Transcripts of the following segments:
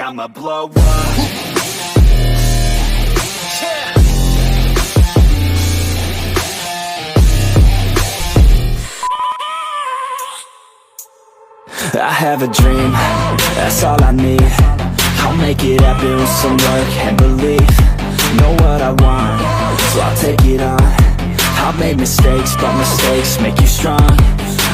I'ma blow up. Yeah. I have a dream, that's all I need. I'll make it happen with some work and belief. Know what I want, so I'll take it on. I've made mistakes, but mistakes make you strong.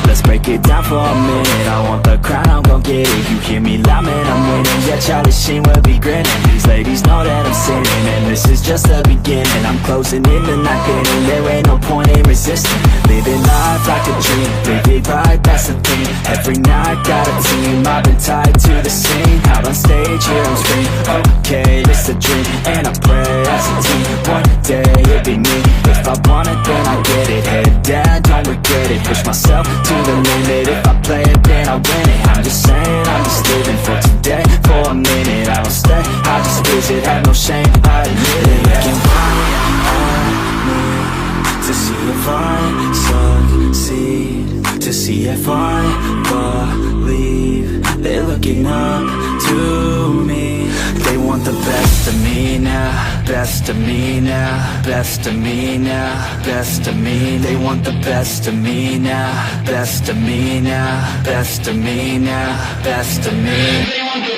Let's break it down for a minute. I want the crown, I'm gon' get it. You hear me loud, man, I'm winning. Yeah, Charlie Sheen will be grinning. These ladies know that I'm sinning, and this is just the beginning. I'm closing in the night inning. There ain't no point in resisting. Living life like a dream, live it right, that's the thing. Every night got a team, I've been tied to the scene. Out on stage, here I'm scream. Okay, it's a dream, and I pray as a team. One day it'll be me. If I want it, then I get it. Head down, don't regret it. Push myself to the limit. If I play it, then I win it. I'm just saying, I'm just living for today. For a minute, I don't stay, I just visit. Have no shame, I admit it. Looking right at me to see if I succeed, to see if I believe. They're looking up to me. They want the best of me now, best of me now, best of me now, best of me. They want the best of me now, best of me now, best of me now, best of me.